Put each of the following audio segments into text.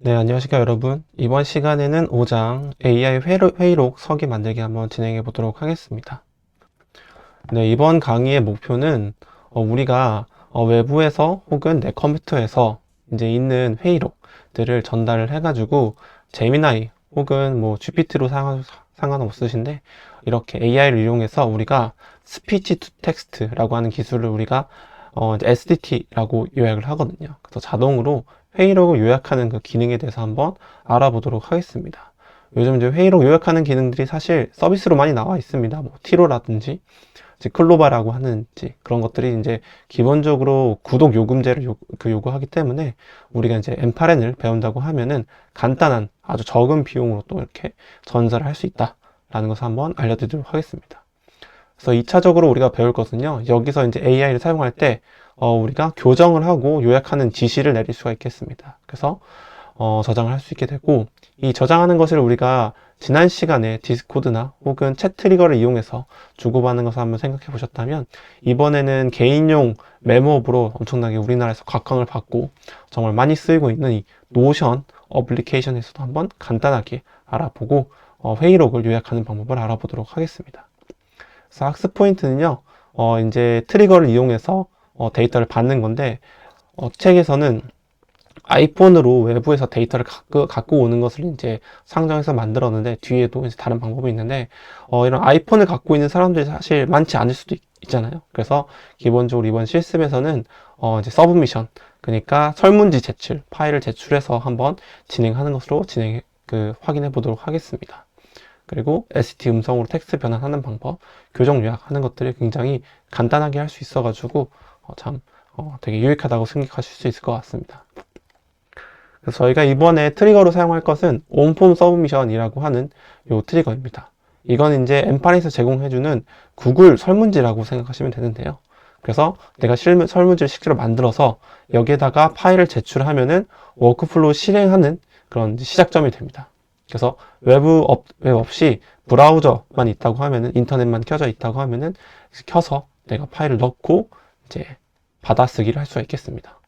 네, 안녕하십니까 여러분. 이번 시간에는 5장 AI 회의록 서기 만들기 한번 진행해 보도록 하겠습니다. 네, 이번 강의의 목표는 우리가 외부에서 혹은 내 컴퓨터에서 이제 있는 회의록들을 전달을 해가지고 제미나이 혹은 뭐 GPT로 상관없으신데 이렇게 AI를 이용해서 우리가 스피치 투 텍스트라고 하는 기술을 우리가 이제 SDT라고 요약을 하거든요. 그래서 자동으로 회의록을 요약하는 그 기능에 대해서 한번 알아보도록 하겠습니다. 요즘 이제 회의록 요약하는 기능들이 사실 서비스로 많이 나와 있습니다. 뭐 티로라든지 클로바라고 하는 그런 것들이 이제 기본적으로 구독 요금제를 요구하기 때문에 우리가 이제 엠파렌을 배운다고 하면은 간단한 아주 적은 비용으로 또 이렇게 전사를 할 수 있다라는 것을 한번 알려드리도록 하겠습니다. 그래서 2차적으로 우리가 배울 것은요, 여기서 이제 AI를 사용할 때 우리가 교정을 하고 요약하는 지시를 내릴 수가 있겠습니다. 그래서 저장을 할 수 있게 되고, 이 저장하는 것을 우리가 지난 시간에 디스코드나 혹은 챗 트리거를 이용해서 주고받는 것을 한번 생각해 보셨다면, 이번에는 개인용 메모업으로 엄청나게 우리나라에서 각광을 받고 정말 많이 쓰이고 있는 이 노션 어플리케이션에서도 한번 간단하게 알아보고 회의록을 요약하는 방법을 알아보도록 하겠습니다. 그래서 학습 포인트는요, 이제 트리거를 이용해서 데이터를 받는 건데, 책에서는 아이폰으로 외부에서 데이터를 갖고 오는 것을 이제 상정해서 만들었는데, 뒤에도 이제 다른 방법이 있는데, 이런 아이폰을 갖고 있는 사람들이 사실 많지 않을 수도 있잖아요. 그래서 기본적으로 이번 실습에서는 이제 서브미션, 그러니까 설문지 제출, 파일을 제출해서 한번 진행하는 것으로 확인해 보도록 하겠습니다. 그리고 ST 음성으로 텍스트 변환하는 방법, 교정 요약하는 것들을 굉장히 간단하게 할 수 있어가지고 되게 유익하다고 생각하실 수 있을 것 같습니다. 그래서 저희가 이번에 트리거로 사용할 것은 온폼 서브미션이라고 하는 요 트리거입니다. 이건 이제 엠파렌에서 제공해주는 구글 설문지라고 생각하시면 되는데요. 그래서 내가 설문지를 실제로 만들어서 여기에다가 파일을 제출하면은 워크플로우 실행하는 그런 시작점이 됩니다. 그래서 웹 없이 브라우저만 있다고 하면은, 인터넷만 켜져 있다고 하면은 켜서 내가 파일을 넣고 이제 받아쓰기를 할 수가 있겠습니다.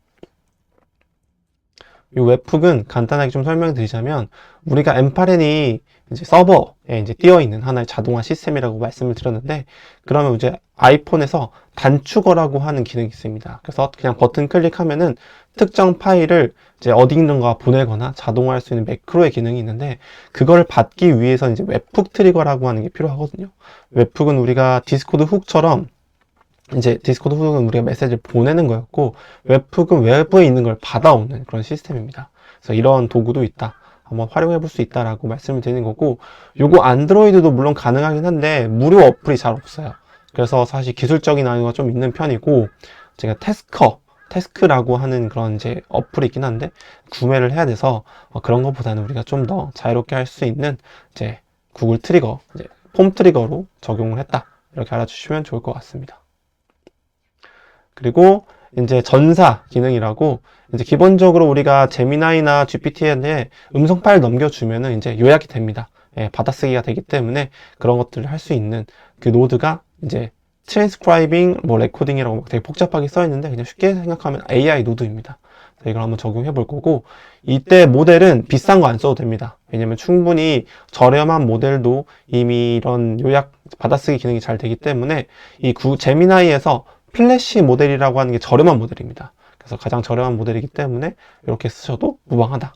이 웹훅은 간단하게 좀 설명드리자면, 우리가 엠파렌이 이제 서버에 이제 띄어 있는 하나의 자동화 시스템이라고 말씀을 드렸는데, 그러면 이제 아이폰에서 단축어라고 하는 기능이 있습니다. 그래서 그냥 버튼 클릭하면은 특정 파일을 이제 어디 있는가 보내거나 자동화할 수 있는 매크로의 기능이 있는데, 그걸 받기 위해서 이제 웹훅 트리거라고 하는 게 필요하거든요. 웹훅은 우리가 디스코드 훅처럼 이제 디스코드 훅은 우리가 메시지를 보내는 거였고, 웹훅은 외부에 있는 걸 받아오는 그런 시스템입니다. 그래서 이런 도구도 있다, 한번 활용해 볼 수 있다라고 말씀을 드리는 거고, 요거 안드로이드도 물론 가능하긴 한데 무료 어플이 잘 없어요. 그래서 사실 기술적인 난이도가 좀 있는 편이고, 제가 테스크라고 하는 그런 이제 어플이 있긴 한데 구매를 해야 돼서 그런 것보다는 우리가 좀 더 자유롭게 할 수 있는 이제 구글 트리거, 이제 폼 트리거로 적용을 했다, 이렇게 알아주시면 좋을 것 같습니다. 그리고 이제 전사 기능이라고, 이제 기본적으로 우리가 제미나이나 GPT에 음성 파일 넘겨주면은 이제 요약이 됩니다. 받아쓰기가 되기 때문에 그런 것들을 할 수 있는 그 노드가 이제 트랜스크라이빙, 뭐 레코딩이라고 되게 복잡하게 써 있는데, 그냥 쉽게 생각하면 AI 노드입니다. 이걸 한번 적용해 볼 거고, 이때 모델은 비싼 거 안 써도 됩니다. 왜냐면 충분히 저렴한 모델도 이미 이런 요약 받아쓰기 기능이 잘 되기 때문에, 이 제미나이에서 플래시 모델이라고 하는 게 저렴한 모델입니다. 그래서 가장 저렴한 모델이기 때문에 이렇게 쓰셔도 무방하다.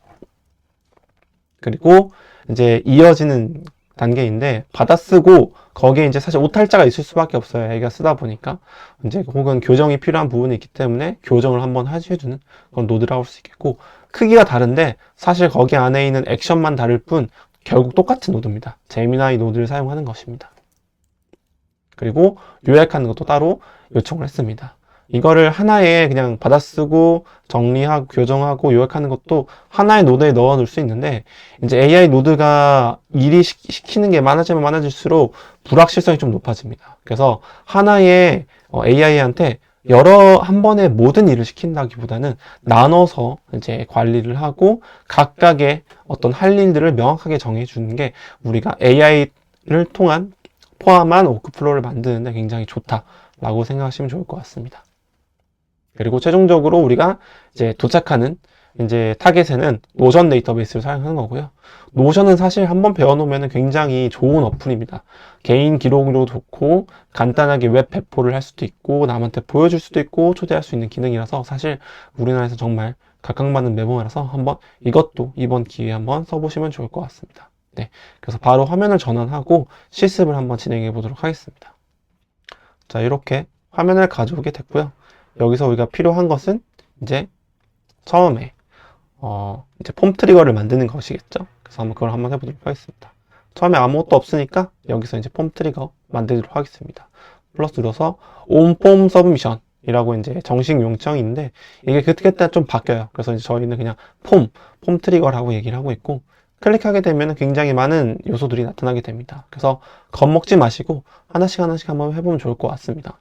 그리고 이제 이어지는 단계인데, 받아쓰고 거기에 이제 사실 오탈자가 있을 수밖에 없어요. 애가 쓰다 보니까. 이제 혹은 교정이 필요한 부분이 있기 때문에 교정을 한번 해주는 그런 노드라고 할 수 있겠고, 크기가 다른데 사실 거기 안에 있는 액션만 다를 뿐 결국 똑같은 노드입니다. 제미나이 노드를 사용하는 것입니다. 그리고 요약하는 것도 따로 요청을 했습니다. 이거를 하나에 그냥 받아쓰고 정리하고 교정하고 요약하는 것도 하나의 노드에 넣어 놓을 수 있는데, 이제 AI 노드가 일이 시키는 게 많아지면 많아질수록 불확실성이 좀 높아집니다. 그래서 하나의 AI한테 한 번에 모든 일을 시킨다기보다는 나눠서 이제 관리를 하고 각각의 어떤 할 일들을 명확하게 정해 주는 게 우리가 AI를 포함한 워크플로우를 만드는데 굉장히 좋다라고 생각하시면 좋을 것 같습니다. 그리고 최종적으로 우리가 이제 도착하는 이제 타겟에는 노션 데이터베이스를 사용하는 거고요. 노션은 사실 한번 배워놓으면 굉장히 좋은 어플입니다. 개인 기록으로 좋고 간단하게 웹 배포를 할 수도 있고 남한테 보여줄 수도 있고 초대할 수 있는 기능이라서 사실 우리나라에서 정말 각광받는 메모라서 한번 이것도 이번 기회에 한번 써보시면 좋을 것 같습니다. 네, 그래서 바로 화면을 전환하고 실습을 한번 진행해 보도록 하겠습니다. 자, 이렇게 화면을 가져오게 됐고요. 여기서 우리가 필요한 것은 이제 처음에 이제 폼 트리거를 만드는 것이겠죠. 그래서 그걸 한번 해보도록 하겠습니다. 처음에 아무것도 없으니까 여기서 이제 폼 트리거 만들도록 하겠습니다. 플러스 눌러서 온폼 서브미션 이라고 이제 정식 명칭인데 이게 그때 좀 바뀌어요. 그래서 이제 저희는 그냥 폼 트리거라고 얘기를 하고 있고 클릭하게 되면 굉장히 많은 요소들이 나타나게 됩니다. 그래서 겁먹지 마시고 하나씩 한번 해보면 좋을 것 같습니다.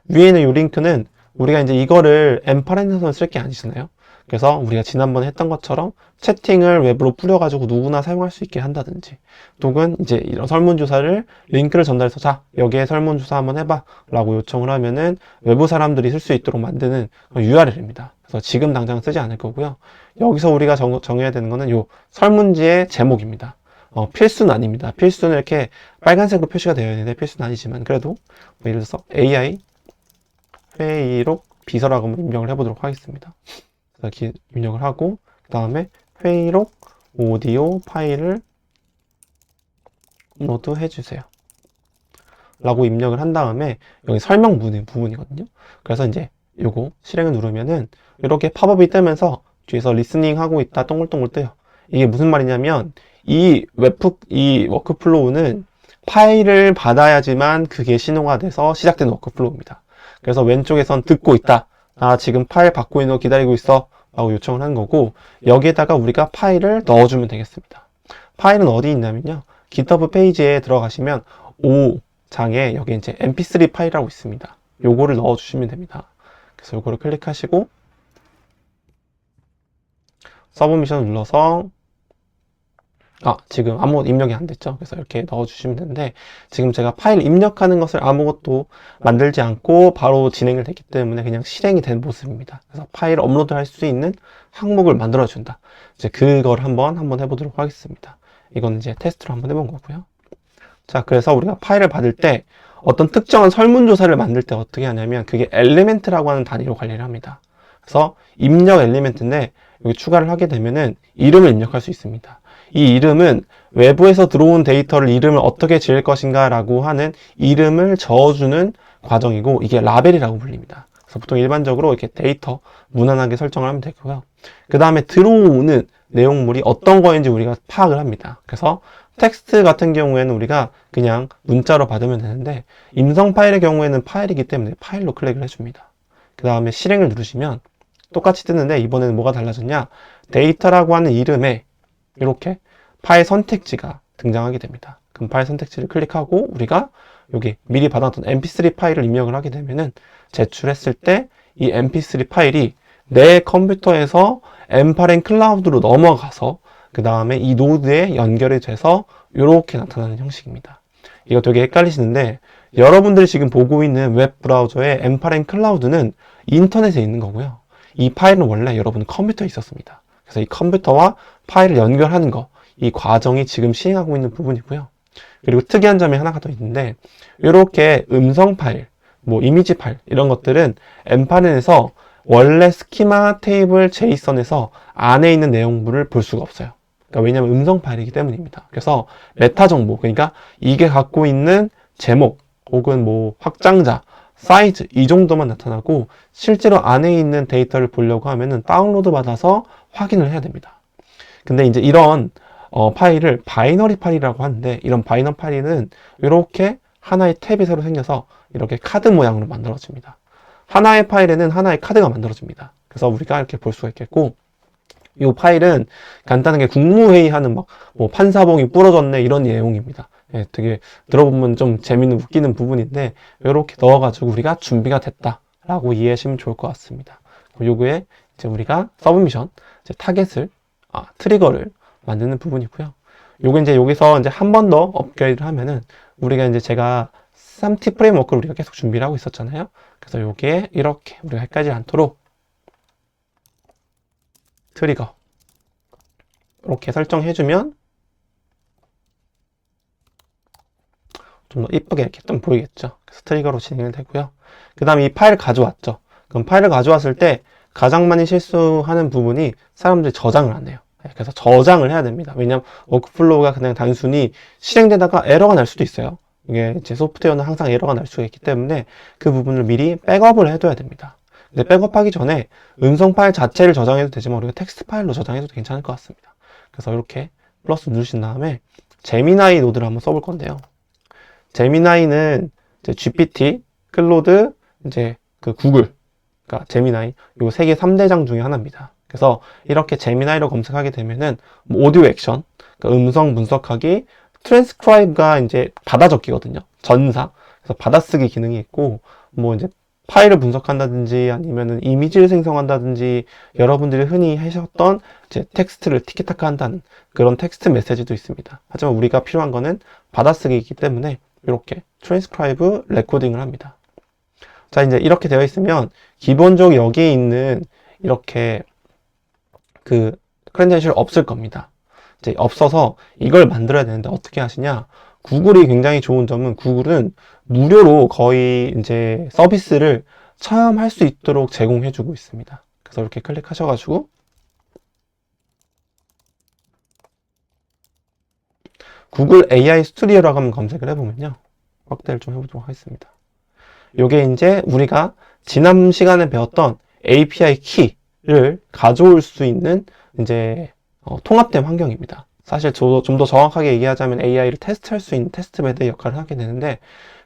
위에 있는 이 링크는 우리가 이제 이거를 엠파렌에서는 쓸 게 아니잖아요. 그래서 우리가 지난번에 했던 것처럼 채팅을 웹으로 뿌려가지고 누구나 사용할 수 있게 한다든지 또는 이제 이런 설문조사를 링크를 전달해서 자 여기에 설문조사 한번 해봐 라고 요청을 하면은 외부 사람들이 쓸 수 있도록 만드는 URL입니다. 그래서 지금 당장 쓰지 않을 거고요. 여기서 우리가 정해야 되는 거는 요 설문지의 제목입니다. 필수는 아닙니다. 필수는 이렇게 빨간색으로 표시가 되어 있는데 필수는 아니지만 그래도 뭐 예를 들어서 AI 회의록 비서라고 입력을 해보도록 하겠습니다. 그래서 입력을 하고 그 다음에 회의록 오디오 파일을 업로드 해주세요 라고 입력을 한 다음에 여기 설명 부분이거든요. 그래서 이제 요거 실행을 누르면은 이렇게 팝업이 뜨면서 뒤에서 리스닝 하고 있다 동글동글 뜨요. 이게 무슨 말이냐면 이 워크플로우는 파일을 받아야지만 그게 신호가 돼서 시작되는 워크플로우입니다. 그래서 왼쪽에선 듣고 있다. 아, 지금 파일 받고 있는 거 기다리고 있어. 라고 요청을 하는 거고, 여기에다가 우리가 파일을 넣어주면 되겠습니다. 파일은 어디 있냐면요. GitHub 페이지에 들어가시면 5장에 여기 이제 mp3 파일이라고 있습니다. 요거를 넣어주시면 됩니다. 그래서 요거를 클릭하시고, 서브미션 눌러서 지금 아무것도 입력이 안 됐죠. 그래서 이렇게 넣어주시면 되는데 지금 제가 파일 입력하는 것을 아무것도 만들지 않고 바로 진행을 됐기 때문에 그냥 실행이 된 모습입니다. 그래서 파일 업로드 할 수 있는 항목을 만들어준다. 이제 그걸 한번 해보도록 하겠습니다. 이건 이제 테스트로 한번 해본 거고요. 자, 그래서 우리가 파일을 받을 때 어떤 특정한 설문조사를 만들 때 어떻게 하냐면 그게 엘리멘트라고 하는 단위로 관리를 합니다. 그래서 입력 엘리멘트인데 여기 추가를 하게 되면은 이름을 입력할 수 있습니다. 이 이름은 외부에서 들어온 데이터를 이름을 어떻게 지을 것인가 라고 하는 이름을 적어주는 과정이고 이게 라벨이라고 불립니다. 그래서 보통 일반적으로 이렇게 데이터 무난하게 설정을 하면 되고요. 그 다음에 들어오는 내용물이 어떤 거인지 우리가 파악을 합니다. 그래서 텍스트 같은 경우에는 우리가 그냥 문자로 받으면 되는데 임성 파일의 경우에는 파일이기 때문에 파일로 클릭을 해줍니다. 그 다음에 실행을 누르시면 똑같이 뜨는데 이번에는 뭐가 달라졌냐, 데이터라고 하는 이름에 이렇게 파일 선택지가 등장하게 됩니다. 그럼 파일 선택지를 클릭하고 우리가 여기 미리 받았던 mp3 파일을 입력을 하게 되면은 제출했을 때 이 mp3 파일이 내 컴퓨터에서 엠파렌 클라우드로 넘어가서 그 다음에 이 노드에 연결이 돼서 이렇게 나타나는 형식입니다. 이거 되게 헷갈리시는데 여러분들이 지금 보고 있는 웹 브라우저의 엠파렌 클라우드는 인터넷에 있는 거고요. 이 파일은 원래 여러분 컴퓨터에 있었습니다. 그래서 이 컴퓨터와 파일을 연결하는 거, 이 과정이 지금 시행하고 있는 부분이고요. 그리고 특이한 점이 하나가 더 있는데 이렇게 음성 파일, 뭐 이미지 파일 이런 것들은 엠파렌에서 원래 스키마 테이블 제이선에서 안에 있는 내용물을 볼 수가 없어요. 그러니까 왜냐하면 음성 파일이기 때문입니다. 그래서 메타 정보, 그러니까 이게 갖고 있는 제목 혹은 뭐 확장자, 사이즈 이 정도만 나타나고 실제로 안에 있는 데이터를 보려고 하면은 다운로드 받아서 확인을 해야 됩니다. 근데 이제 이런 파일을 바이너리 파일이라고 하는데 이런 바이너리 파일은 이렇게 하나의 탭이 새로 생겨서 이렇게 카드 모양으로 만들어집니다. 하나의 파일에는 하나의 카드가 만들어집니다. 그래서 우리가 이렇게 볼 수가 있겠고 이 파일은 간단하게 국무회의하는 뭐 판사봉이 부러졌네 이런 내용입니다. 예, 되게 들어보면 좀 재밌는 웃기는 부분인데 이렇게 넣어가지고 우리가 준비가 됐다라고 이해하시면 좋을 것 같습니다. 요거에 이제 우리가 서브미션 이제 타겟을 트리거를 만드는 부분이고요. 요게 이제 여기서 이제 한 번 더 업그레이드를 하면은 우리가 이제 제가 3T 프레임워크를 우리가 계속 준비를 하고 있었잖아요. 그래서 요게 이렇게 우리가 헷갈리지 않도록 트리거 이렇게 설정해주면 좀 더 이쁘게 이렇게 좀 보이겠죠. 그래서 트리거로 진행이 되고요. 그 다음에 이 파일을 가져왔죠. 그럼 파일을 가져왔을 때 가장 많이 실수하는 부분이 사람들이 저장을 안 해요. 그래서 저장을 해야 됩니다. 왜냐하면 워크플로우가 그냥 단순히 실행되다가 에러가 날 수도 있어요. 이게 제 소프트웨어는 항상 에러가 날 수가 있기 때문에 그 부분을 미리 백업을 해둬야 됩니다. 근데 백업하기 전에 음성 파일 자체를 저장해도 되지만 우리가 텍스트 파일로 저장해도 괜찮을 것 같습니다. 그래서 이렇게 플러스 누르신 다음에 제미나이 노드를 한번 써볼 건데요. 제미나이는 이제 GPT, 클로드, 이제 그 구글, 그러니까 제미나이, 요 세계 3대장 중에 하나입니다. 그래서 이렇게 제미나이로 검색하게 되면은 뭐 오디오 액션, 그러니까 음성 분석하기, 트랜스크라이브가 이제 받아 적기거든요. 전사. 그래서 받아쓰기 기능이 있고, 뭐 이제 파일을 분석한다든지 아니면은 이미지를 생성한다든지 여러분들이 흔히 하셨던 이제 텍스트를 티키타카 한다는 그런 텍스트 메시지도 있습니다. 하지만 우리가 필요한 거는 받아쓰기이기 때문에 이렇게 트랜스크라이브 레코딩을 합니다. 자, 이제 이렇게 되어 있으면 기본적으로 여기에 있는 이렇게 그 크레덴셜이 없을 겁니다. 이제 없어서 이걸 만들어야 되는데 어떻게 하시냐? 구글이 굉장히 좋은 점은 구글은 무료로 거의 이제 서비스를 체험할 수 있도록 제공해주고 있습니다. 그래서 이렇게 클릭하셔가지고 구글 AI 스튜디오라고 한번 검색을 해보면요. 확대를 좀 해보도록 하겠습니다. 요게 이제 우리가 지난 시간에 배웠던 API 키를 가져올 수 있는 이제 통합된 환경입니다. 사실 좀 더 정확하게 얘기하자면 AI를 테스트할 수 있는 테스트베드의 역할을 하게 되는데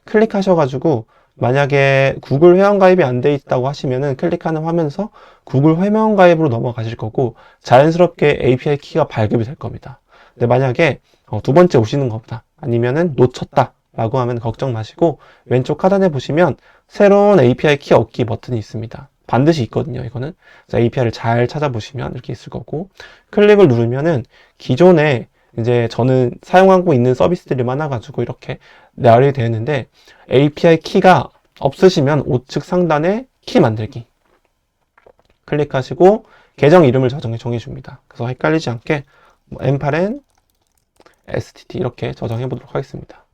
클릭하셔가지고 만약에 구글 회원가입이 안 돼 있다고 하시면은 클릭하는 화면에서 구글 회원가입으로 넘어가실 거고 자연스럽게 API 키가 발급이 될 겁니다. 근데 만약에 두 번째 오시는 것보다 아니면은 놓쳤다 라고 하면 걱정 마시고 왼쪽 하단에 보시면 새로운 API 키 얻기 버튼이 있습니다. 반드시 있거든요. 이거는 API를 잘 찾아보시면 이렇게 있을 거고 클릭을 누르면은 기존에 이제 저는 사용하고 있는 서비스들이 많아가지고 이렇게 나열이 되어 있는데 API 키가 없으시면 우측 상단에 키 만들기 클릭하시고 계정 이름을 정해줍니다. 그래서 헷갈리지 않게 m8n stt 이렇게 저장해 보도록 하겠습니다.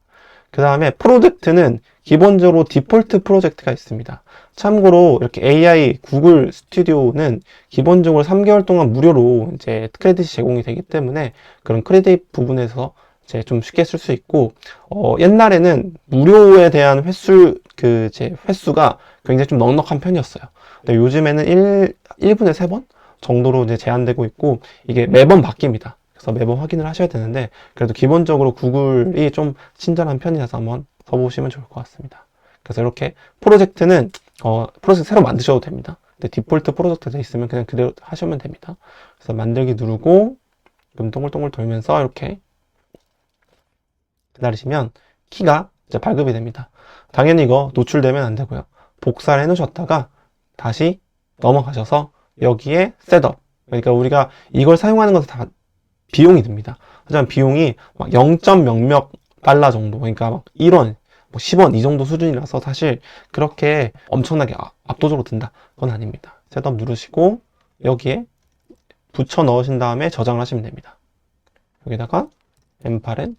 그 다음에 프로젝트는 기본적으로 디폴트 프로젝트가 있습니다. 참고로 이렇게 AI 구글 스튜디오는 기본적으로 3개월 동안 무료로 이제 크레딧이 제공이 되기 때문에 그런 크레딧 부분에서 이제 좀 쉽게 쓸 수 있고 옛날에는 무료에 대한 횟수가 굉장히 좀 넉넉한 편이었어요. 근데 요즘에는 1분에 3번 정도로 이제 제한되고 있고 이게 매번 바뀝니다. 그래서 매번 확인을 하셔야 되는데 그래도 기본적으로 구글이 좀 친절한 편이라서 한번 써보시면 좋을 것 같습니다. 그래서 이렇게 프로젝트 새로 만드셔도 됩니다. 근데 디폴트 프로젝트 돼 있으면 그냥 그대로 하시면 됩니다. 그래서 만들기 누르고 좀 동글동글 돌면서 이렇게 기다리시면 키가 이제 발급이 됩니다. 당연히 이거 노출되면 안 되고요. 복사를 해 놓으셨다가 다시 넘어가셔서 여기에 셋업. 그러니까 우리가 이걸 사용하는 것은 다 비용이 듭니다. 하지만 비용이 막 0.몇몇 달러 정도, 그러니까 막 1원, 뭐 10원 이 정도 수준이라서 사실 그렇게 엄청나게 압도적으로 든다. 그건 아닙니다. 셋업 누르시고 여기에 붙여 넣으신 다음에 저장을 하시면 됩니다. 여기다가 m8n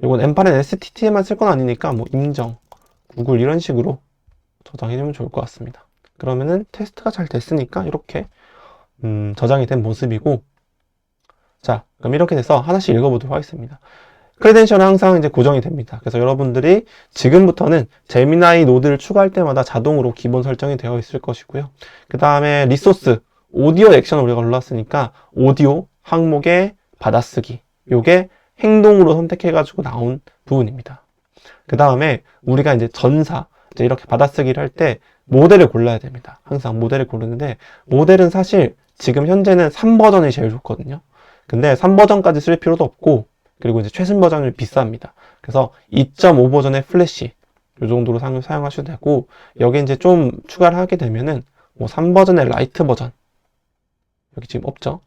이건 m8n stt에만 쓸 건 아니니까 뭐 임정, 구글 이런 식으로 저장해주면 좋을 것 같습니다. 그러면은 테스트가 잘 됐으니까 이렇게 저장이 된 모습이고 자, 그럼 이렇게 돼서 하나씩 읽어보도록 하겠습니다. 크레덴셜은 항상 이제 고정이 됩니다. 그래서 여러분들이 지금부터는 제미나이 노드를 추가할 때마다 자동으로 기본 설정이 되어 있을 것이고요. 그 다음에 리소스, 오디오 액션을 우리가 골랐으니까 오디오 항목의 받아쓰기. 요게 행동으로 선택해가지고 나온 부분입니다. 그 다음에 우리가 이제 전사, 이제 이렇게 받아쓰기를 할 때 모델을 골라야 됩니다. 항상 모델을 고르는데 모델은 사실 지금 현재는 3버전이 제일 좋거든요. 근데 3버전까지 쓸 필요도 없고 그리고 이제 최신 버전이 비쌉니다. 그래서 2.5 버전의 플래시 이 정도로 사용하셔도 되고 여기 이제 좀 추가를 하게 되면은 뭐 3버전의 라이트 버전 여기 지금 없죠?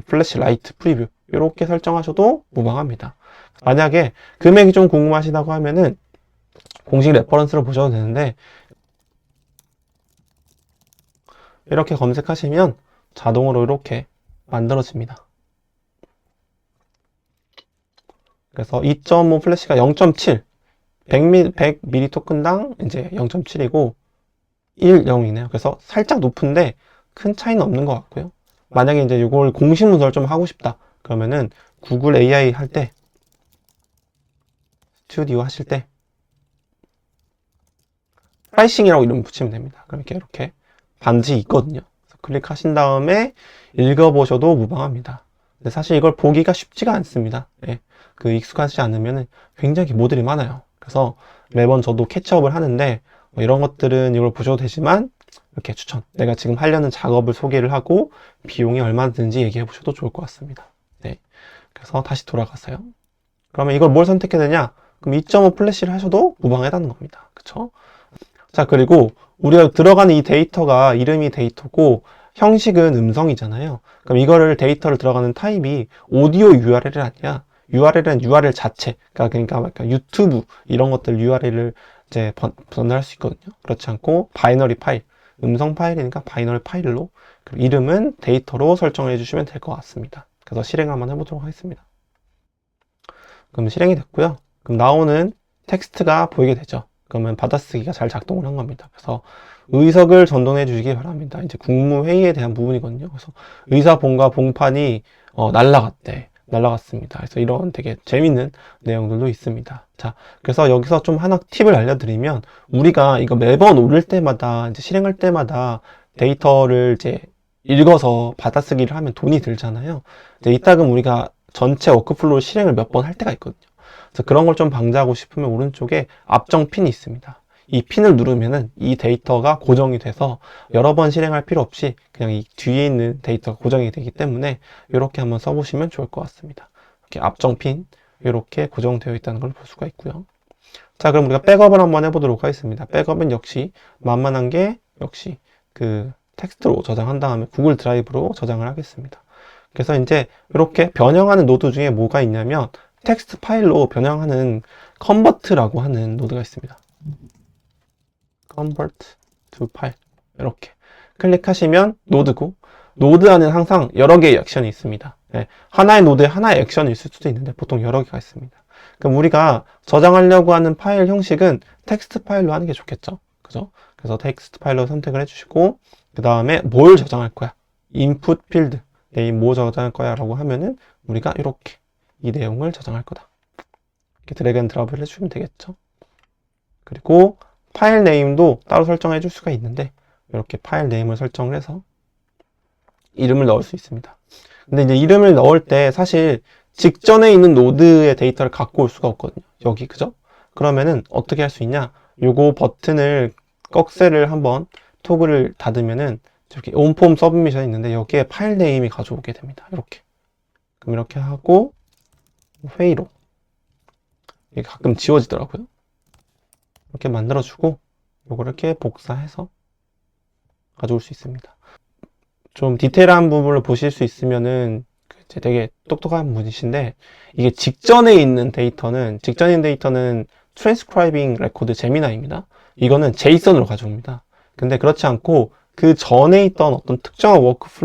플래시 라이트 프리뷰 이렇게 설정하셔도 무방합니다. 만약에 금액이 좀 궁금하시다고 하면은 공식 레퍼런스를 보셔도 되는데 이렇게 검색하시면 자동으로 이렇게 만들어집니다. 그래서 2.5 플래시가 0.7, 100ml 토큰당 이제 0.7이고 1, 0이네요. 그래서 살짝 높은데 큰 차이는 없는 것 같고요. 만약에 이제 이걸 공식 문서를 좀 하고 싶다. 그러면은 구글 AI 할 때, 스튜디오 하실 때 프라이싱이라고 이름 붙이면 됩니다. 그럼 이렇게 반지 있거든요. 그래서 클릭하신 다음에 읽어보셔도 무방합니다. 근데 사실 이걸 보기가 쉽지가 않습니다. 예, 그 익숙하지 않으면 굉장히 모듈이 많아요. 그래서 매번 저도 캐치업을 하는데 이런 것들은 이걸 보셔도 되지만 이렇게 추천. 내가 지금 하려는 작업을 소개를 하고 비용이 얼마나 드는지 얘기해 보셔도 좋을 것 같습니다. 네. 그래서 다시 돌아가세요. 그러면 이걸 뭘 선택해야 되냐? 그럼 2.5 플래시를 하셔도 무방하다는 겁니다. 그쵸? 자, 그리고 우리가 들어가는 이 데이터가 이름이 데이터고 형식은 음성이잖아요. 그럼 이거를 데이터를 들어가는 타입이 오디오 URL이 아니야. URL은 URL 자체. 그러니까 유튜브 이런 것들 URL을 이제 전달할 수 있거든요. 그렇지 않고 바이너리 파일, 음성 파일이니까 바이너리 파일로 이름은 데이터로 설정해 주시면 될 것 같습니다. 그래서 실행 한번 해보도록 하겠습니다. 그럼 실행이 됐고요. 그럼 나오는 텍스트가 보이게 되죠. 그러면 받아쓰기가 잘 작동을 한 겁니다. 그래서 의석을 전동해 주시기 바랍니다. 이제 국무회의에 대한 부분이거든요. 그래서 의사봉과 봉판이 날라갔습니다. 그래서 이런 되게 재밌는 내용들도 있습니다. 자, 그래서 여기서 좀 하나 팁을 알려드리면 우리가 이거 매번 올릴 때마다 이제 실행할 때마다 데이터를 이제 읽어서 받아쓰기를 하면 돈이 들잖아요. 이제 이따금 우리가 전체 워크플로우 실행을 몇 번 할 때가 있거든요. 그래서 그런 걸 좀 방지하고 싶으면 오른쪽에 앞정 핀이 있습니다. 이 핀을 누르면은 이 데이터가 고정이 돼서 여러 번 실행할 필요 없이 그냥 이 뒤에 있는 데이터가 고정이 되기 때문에 이렇게 한번 써보시면 좋을 것 같습니다. 이렇게 앞정 핀 이렇게 고정되어 있다는 걸 볼 수가 있고요. 자, 그럼 우리가 백업을 한번 해보도록 하겠습니다. 백업은 역시 만만한 게 역시 그 텍스트로 저장한 다음에 구글 드라이브로 저장을 하겠습니다. 그래서 이제 이렇게 변형하는 노드 중에 뭐가 있냐면 텍스트 파일로 변형하는 컨버트라고 하는 노드가 있습니다. convert to file 이렇게 클릭하시면 노드고 노드 안에는 항상 여러 개의 액션이 있습니다. 네, 하나의 노드에 하나의 액션이 있을 수도 있는데 보통 여러 개가 있습니다. 그럼 우리가 저장하려고 하는 파일 형식은 텍스트 파일로 하는 게 좋겠죠. 그죠? 그래서 텍스트 파일로 선택을 해주시고 그 다음에 뭘 저장할 거야? input field 네임 뭐 저장할 거야 라고 하면은 우리가 이렇게 이 내용을 저장할 거다. 이렇게 드래그 앤 드랍을 해주시면 되겠죠. 그리고 파일 네임도 따로 설정해 줄 수가 있는데 이렇게 파일 네임을 설정을 해서 이름을 넣을 수 있습니다. 근데 이제 이름을 넣을 때 사실 직전에 있는 노드의 데이터를 갖고 올 수가 없거든요. 여기 그죠? 그러면은 어떻게 할 수 있냐? 요거 버튼을 꺽쇠를 한번 토글을 닫으면은 이렇게 온폼 서브미션이 있는데 여기에 파일 네임이 가져오게 됩니다. 이렇게. 그럼 이렇게 하고 회의록 이게 가끔 지워지더라고요. 이렇게 만들어주고 요걸 이렇게 복사해서 가져올 수 있습니다. 좀 디테일한 부분을 보실 수 있으면은 되게 똑똑한 분이신데 이게 직전에 있는 데이터는 트랜스크라이빙 레코드 제미나이입니다. 이거는 제이선으로 가져옵니다. 근데 그렇지 않고 그 전에 있던 어떤 특정한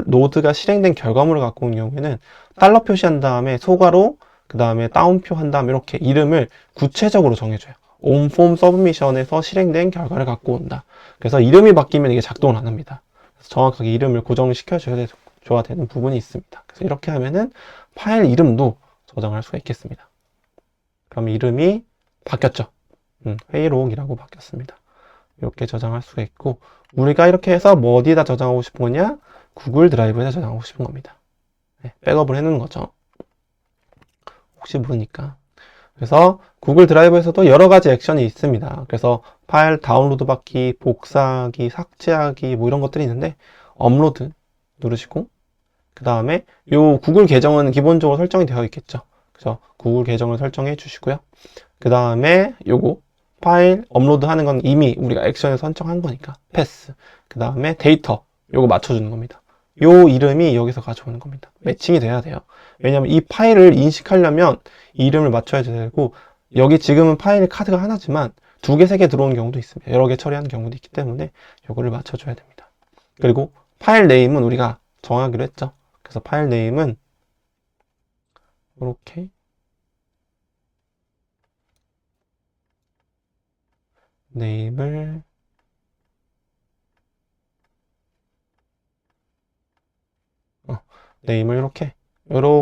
노드가 실행된 결과물을 갖고 온 경우에는 달러 표시한 다음에 소괄호 그 다음에 따옴표 한 다음에 이렇게 이름을 구체적으로 정해줘요. 온폼 서브미션에서 실행된 결과를 갖고 온다. 그래서 이름이 바뀌면 이게 작동을 안 합니다. 그래서 정확하게 이름을 고정시켜줘야 되는 부분이 있습니다. 그래서 이렇게 하면은 파일 이름도 저장할 수가 있겠습니다. 그럼 이름이 바뀌었죠. 회의록이라고 바뀌었습니다. 이렇게 저장할 수가 있고 우리가 이렇게 해서 뭐 어디에다 저장하고 싶은 거냐? 구글 드라이브에다 저장하고 싶은 겁니다. 네, 백업을 해놓은 거죠. 혹시 모르니까. 그래서 구글 드라이브에서도 여러 가지 액션이 있습니다. 그래서 파일 다운로드 받기, 복사하기, 삭제하기 뭐 이런 것들이 있는데 업로드 누르시고 그 다음에 요 구글 계정은 기본적으로 설정이 되어 있겠죠. 그래서 구글 계정을 설정해 주시고요. 그 다음에 요거 파일 업로드 하는 건 이미 우리가 액션에 선정한 거니까 패스. 그 다음에 데이터 요거 맞춰주는 겁니다. 요 이름이 여기서 가져오는 겁니다. 매칭이 돼야 돼요. 왜냐하면 이 파일을 인식하려면 이 이름을 맞춰야 되고 여기 지금은 파일 카드가 하나지만 2개, 3개 들어온 경우도 있습니다. 여러 개 처리하는 경우도 있기 때문에 요거를 맞춰줘야 됩니다. 그리고 파일 네임은 우리가 정하기로 했죠. 그래서 파일 네임은 이렇게 네임을 네임을 이렇게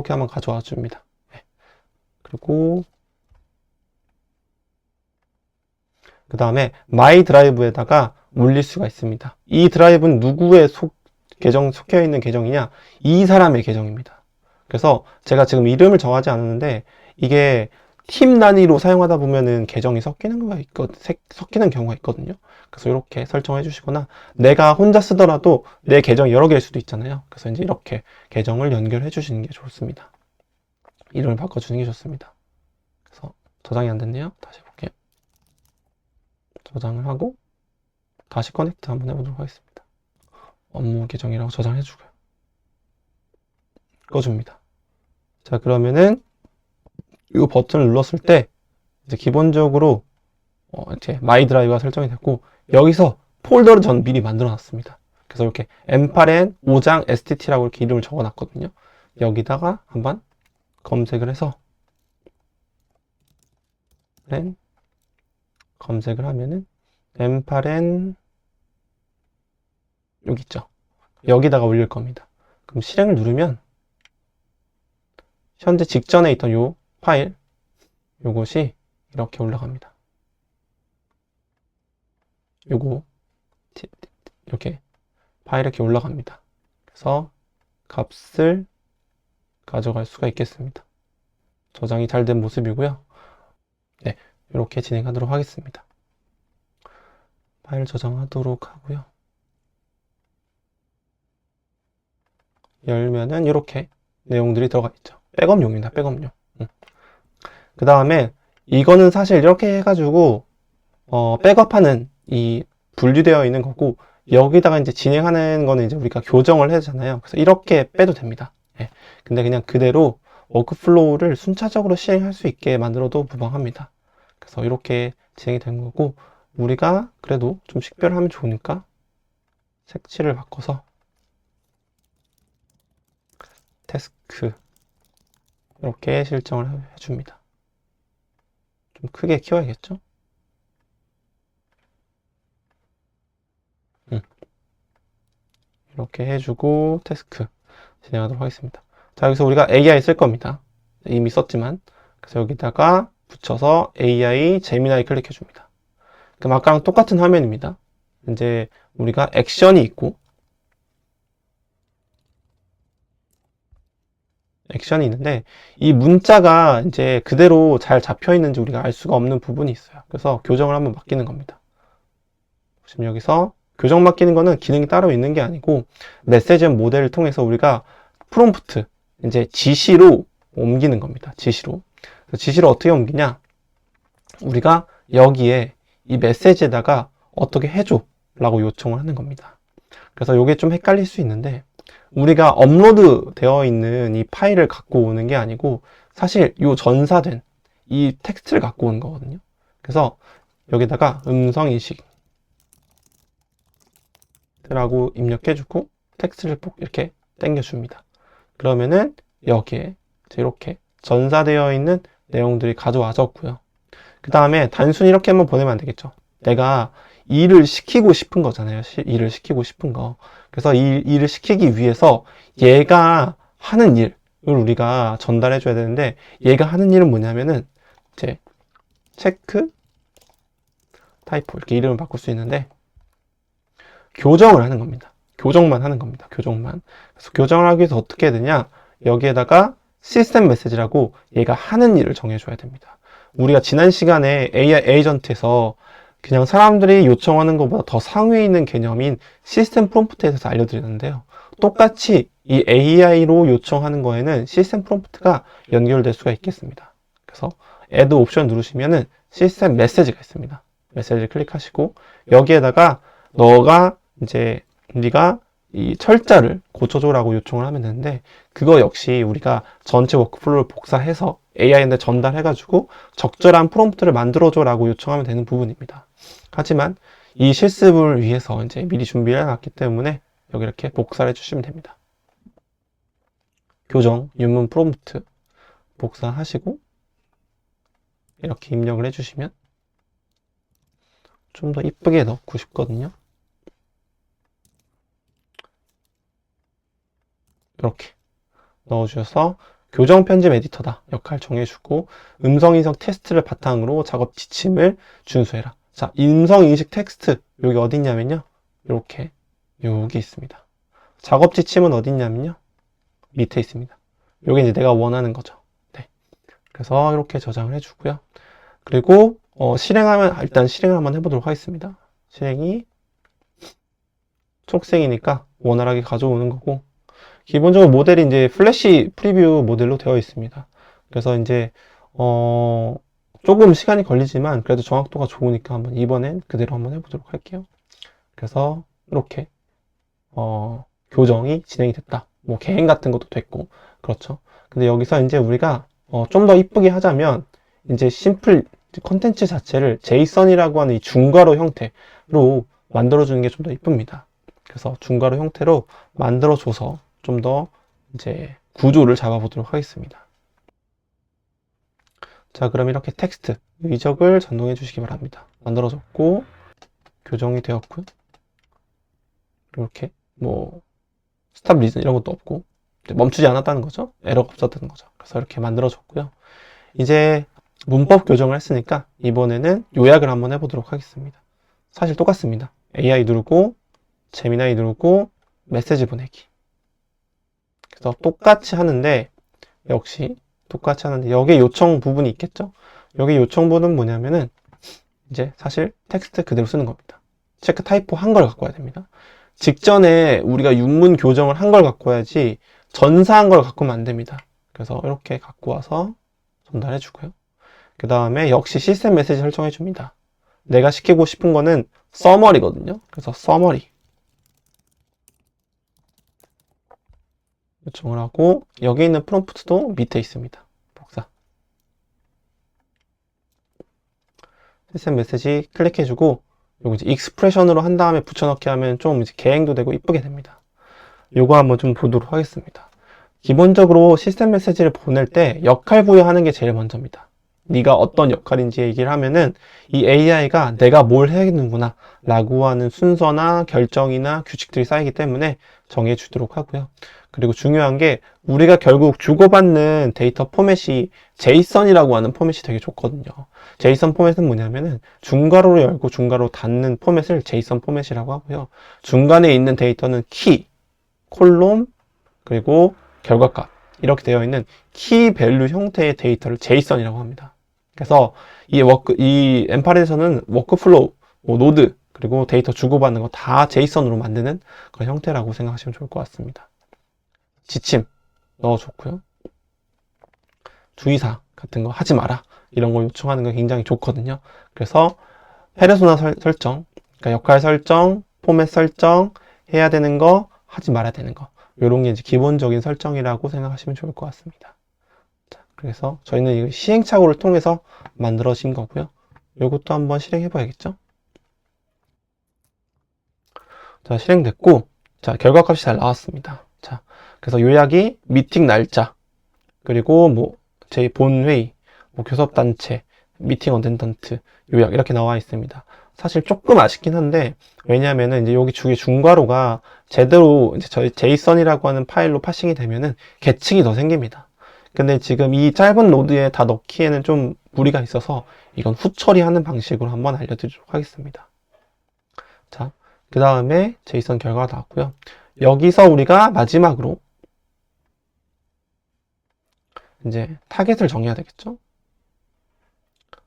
한번 가져와 줍니다. 네. 그리고 그 다음에 마이 드라이브에다가 올릴 수가 있습니다. 이 드라이브는 누구의 계정 속해 있는 계정이냐? 이 사람의 계정입니다. 그래서 제가 지금 이름을 정하지 않았는데 이게 팀 단위로 사용하다 보면은 계정이 섞이는 경우가 있거든요. 그래서 이렇게 설정해 주시거나 내가 혼자 쓰더라도 내 계정이 여러 개일 수도 있잖아요. 그래서 이제 이렇게 계정을 연결해 주시는 게 좋습니다. 이름을 바꿔주는 게 좋습니다. 그래서 저장이 안 됐네요. 다시 해볼게요. 저장을 하고 다시 커넥트 한번 해보도록 하겠습니다. 업무 계정이라고 저장해 주고요. 꺼줍니다. 자, 그러면은 이 버튼을 눌렀을 때 이제 기본적으로 이제 마이 드라이브가 설정이 됐고 여기서 폴더를 전 미리 만들어 놨습니다. 그래서 이렇게 m8n 5장 stt라고 이렇게 이름을 적어 놨거든요. 여기다가 한번 검색을 해서 검색을 하면은 m8n 여기 있죠. 여기다가 올릴 겁니다. 그럼 실행을 누르면 현재 직전에 있던 요 파일 요것이 이렇게 올라갑니다. 요거 이렇게 파일 이렇게 올라갑니다. 그래서 값을 가져갈 수가 있겠습니다. 저장이 잘 된 모습이고요. 네, 이렇게 진행하도록 하겠습니다. 파일 저장하도록 하고요. 열면은 이렇게 내용들이 들어가 있죠. 백업용입니다. 백업용. 그 다음에 이거는 사실 이렇게 해가지고 백업하는 이 분류되어 있는 거고 여기다가 이제 진행하는 거는 이제 우리가 교정을 해야 되잖아요. 그래서 이렇게 빼도 됩니다. 네. 근데 그냥 그대로 워크플로우를 순차적으로 시행할 수 있게 만들어도 무방합니다. 그래서 이렇게 진행이 되는 거고 우리가 그래도 좀 식별하면 좋으니까 색칠을 바꿔서 태스크 이렇게 실정을 해줍니다. 좀 크게 키워야겠죠? 이렇게 해주고 태스크 진행하도록 하겠습니다. 자, 여기서 우리가 AI 쓸 겁니다. 이미 썼지만 그래서 여기다가 붙여서 AI 제미나이 클릭해 줍니다. 그럼 아까랑 똑같은 화면입니다. 이제 우리가 액션이 있고 액션이 있는데 이 문자가 이제 그대로 잘 잡혀 있는지 우리가 알 수가 없는 부분이 있어요. 그래서 교정을 한번 맡기는 겁니다. 지금 여기서 교정 맡기는 거는 기능이 따로 있는 게 아니고 메시지 모델을 통해서 우리가 프롬프트 이제 지시로 옮기는 겁니다. 지시로. 지시를 어떻게 옮기냐? 우리가 여기에 이 메시지에다가 어떻게 해줘 라고 요청을 하는 겁니다. 그래서 이게 좀 헷갈릴 수 있는데 우리가 업로드 되어 있는 이 파일을 갖고 오는 게 아니고 사실 이 전사된 이 텍스트를 갖고 오는 거거든요. 그래서 여기다가 음성인식 라고 입력해주고 텍스트를 이렇게 당겨줍니다. 그러면은 여기에 이렇게 전사되어 있는 내용들이 가져와졌고요. 그 다음에 단순히 이렇게 한번 보내면 안 되겠죠. 내가 일을 시키고 싶은 거잖아요. 일을 시키고 싶은 거. 그래서 이 일을 시키기 위해서 얘가 하는 일을 우리가 전달해 줘야 되는데 얘가 하는 일은 뭐냐면은 이제 체크 타이포 이렇게 이름을 바꿀 수 있는데 교정을 하는 겁니다. 교정만 하는 겁니다. 교정만. 그래서 교정을 하기 위해서 어떻게 해야 되냐? 여기에다가 시스템 메시지라고 얘가 하는 일을 정해줘야 됩니다. 우리가 지난 시간에 AI 에이전트에서 그냥 사람들이 요청하는 것보다 더 상위에 있는 개념인 시스템 프롬프트에 대해서 알려드렸는데요. 똑같이 이 AI로 요청하는 거에는 시스템 프롬프트가 연결될 수가 있겠습니다. 그래서 add 옵션 누르시면은 시스템 메시지가 있습니다. 메시지를 클릭하시고 여기에다가 너가 이제 네가 이 철자를 고쳐줘라고 요청을 하면 되는데 그거 역시 우리가 전체 워크플로우를 복사해서 AI한테 전달해가지고 적절한 프롬프트를 만들어줘라고 요청하면 되는 부분입니다. 하지만 이 실습을 위해서 이제 미리 준비를 해놨기 때문에 여기 이렇게 복사를 해주시면 됩니다. 교정, 윤문 프롬프트 복사하시고 이렇게 입력을 해주시면 좀 더 이쁘게 넣고 싶거든요. 이렇게 넣어주셔서 교정 편집 에디터다 역할 정해주고 음성인식 테스트를 바탕으로 작업 지침을 준수해라. 자, 음성인식 텍스트 여기 어디 있냐면요, 이렇게 여기 있습니다. 작업 지침은 어디 있냐면요, 밑에 있습니다. 여기 이제 내가 원하는 거죠. 네. 그래서 이렇게 저장을 해주고요. 그리고 실행하면 일단 실행을 한번 해보도록 하겠습니다. 실행이 초록색이니까 원활하게 가져오는 거고, 기본적으로 모델이 이제 플래시 프리뷰 모델로 되어 있습니다. 그래서 이제 조금 시간이 걸리지만 그래도 정확도가 좋으니까 한번 이번엔 그대로 한번 해보도록 할게요. 그래서 이렇게 교정이 진행이 됐다. 뭐 개행 같은 것도 됐고 그렇죠. 근데 여기서 이제 우리가 좀 더 이쁘게 하자면 이제 심플 컨텐츠 자체를 제이슨이라고 하는 이 중괄호 형태로 만들어주는 게 좀 더 이쁩니다. 그래서 중괄호 형태로 만들어줘서 좀 더 이제 구조를 잡아보도록 하겠습니다. 자, 그럼 이렇게 텍스트 의적을 전동해 주시기 바랍니다. 만들어졌고 교정이 되었고요. 이렇게 뭐 스탑 리즌 이런 것도 없고 멈추지 않았다는 거죠. 에러가 없었다는 거죠. 그래서 이렇게 만들어졌고요. 이제 문법 교정을 했으니까 이번에는 요약을 한번 해보도록 하겠습니다. 사실 똑같습니다. AI 누르고 제미나이 누르고 메시지 보내기. 그래서 똑같이 하는데 역시 똑같이 하는데 여기 요청 부분이 있겠죠. 여기 요청 부분은 뭐냐면은 이제 사실 텍스트 그대로 쓰는 겁니다. 체크 타이포 한 걸 갖고 와야 됩니다. 직전에 우리가 윤문 교정을 한 걸 갖고 와야지 전사한 걸 갖고 오면 안 됩니다. 그래서 이렇게 갖고 와서 전달해 주고요. 그 다음에 역시 시스템 메시지 설정해 줍니다. 내가 시키고 싶은 거는 서머리거든요. 그래서 서머리 요청을 하고 여기 있는 프롬프트도 밑에 있습니다. 복사 시스템 메시지 클릭해주고 요거 이제 익스프레션으로 한 다음에 붙여넣기 하면 좀 이제 개행도 되고 이쁘게 됩니다. 요거 한번 좀 보도록 하겠습니다. 기본적으로 시스템 메시지를 보낼 때 역할 부여하는 게 제일 먼저입니다. 네가 어떤 역할인지 얘기를 하면은 이 AI가 내가 뭘 해야겠는구나 라고 하는 순서나 결정이나 규칙들이 쌓이기 때문에 정해주도록 하고요. 그리고 중요한 게 우리가 결국 주고받는 데이터 포맷이 제이슨이라고 하는 포맷이 되게 좋거든요. 제이슨 포맷은 뭐냐면은 중괄호로 열고 중괄호로 닫는 포맷을 제이슨 포맷이라고 하고요. 중간에 있는 데이터는 키, 콜롬, 그리고 결과값 이렇게 되어 있는 키 밸류 형태의 데이터를 제이슨이라고 합니다. 그래서 이 엠파렛에서는 워크플로우, 뭐 노드, 그리고 데이터 주고받는 거 다 제이슨으로 만드는 그런 형태라고 생각하시면 좋을 것 같습니다. 지침 넣어줬고요. 주의사항 같은 거 하지 마라. 이런 거 요청하는 거 굉장히 좋거든요. 그래서 페르소나 설정, 그러니까 역할 설정, 포맷 설정, 해야 되는 거, 하지 말아야 되는 거. 이런 게 이제 기본적인 설정이라고 생각하시면 좋을 것 같습니다. 자, 그래서 저희는 이 시행착오를 통해서 만들어진 거고요. 이것도 한번 실행해 봐야겠죠? 자, 실행됐고, 자, 결과값이 잘 나왔습니다. 자, 그래서 요약이 미팅 날짜, 그리고 뭐, 제 본회의, 뭐 교섭단체, 미팅 어텐던트, 요약, 이렇게 나와 있습니다. 사실 조금 아쉽긴 한데, 왜냐면은 이제 여기 주의 중괄호가 제대로 이제 저희 제이슨이라고 하는 파일로 파싱이 되면은 계층이 더 생깁니다. 근데 지금 이 짧은 로드에 다 넣기에는 좀 무리가 있어서 이건 후 처리하는 방식으로 한번 알려드리도록 하겠습니다. 자, 그 다음에 제이슨 결과가 나왔고요. 여기서 우리가 마지막으로 이제 타겟을 정해야 되겠죠?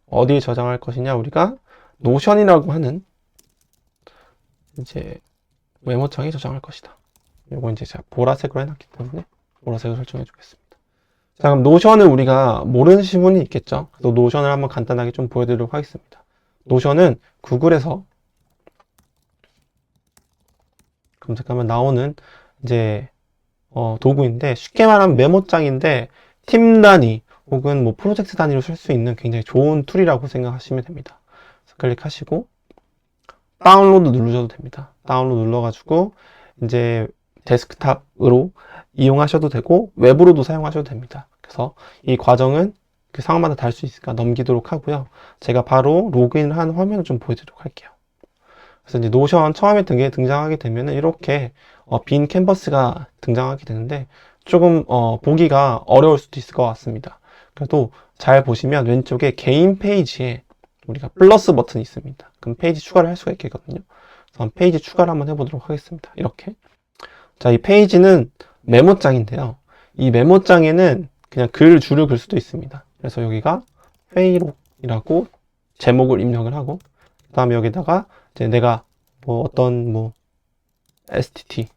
어디에 저장할 것이냐? 우리가 노션이라고 하는 이제 메모장에 저장할 것이다. 이거 이제 제가 보라색으로 해놨기 때문에 보라색으로 설정해 주겠습니다. 자, 그럼 노션을 우리가 모르시는 분이 있겠죠? 그래서 노션을 한번 간단하게 좀 보여드리도록 하겠습니다. 노션은 구글에서 검색하면 나오는 이제 도구인데 쉽게 말하면 메모장인데 팀 단위 혹은 뭐 프로젝트 단위로 쓸 수 있는 굉장히 좋은 툴이라고 생각하시면 됩니다. 그래서 클릭하시고 다운로드 누르셔도 됩니다. 다운로드 눌러가지고 이제 데스크탑으로 이용하셔도 되고 외부로도 사용하셔도 됩니다. 그래서 이 과정은 그 상황마다 다를 수 있으니까 넘기도록 하고요. 제가 바로 로그인을 한 화면을 좀 보여드리도록 할게요. 그래서 이제 노션 처음에 등장하게 되면은 이렇게 빈 캔버스가 등장하게 되는데 조금 보기가 어려울 수도 있을 것 같습니다. 그래도 잘 보시면 왼쪽에 개인 페이지에 우리가 플러스 버튼이 있습니다. 그럼 페이지 추가를 할 수가 있겠거든요. 그래서 페이지 추가를 한번 해보도록 하겠습니다. 이렇게. 자, 이 페이지는 메모장인데요. 이 메모장에는 그냥 줄을 글 수도 있습니다. 그래서 여기가 회의록이라고 제목을 입력을 하고, 그 다음에 여기다가 이제 내가 STT,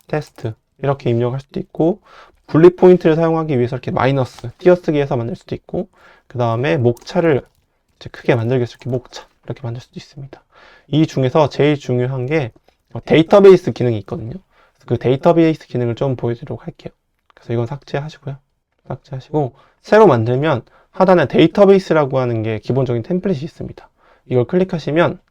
테스트, 이렇게 입력할 수도 있고, 분리 포인트를 사용하기 위해서 이렇게 마이너스, 띄어쓰기 해서 만들 수도 있고, 그 다음에 목차를 이제 크게 만들기 위해서 이렇게 목차, 이렇게 만들 수도 있습니다. 이 중에서 제일 중요한 게 데이터베이스 기능이 있거든요. 그 데이터베이스 기능을 좀 보여드리도록 할게요. 그래서 이건 삭제하시고요. 삭제하시고, 새로 만들면 하단에 데이터베이스라고 하는 게 기본적인 템플릿이 있습니다. 이걸 클릭하시면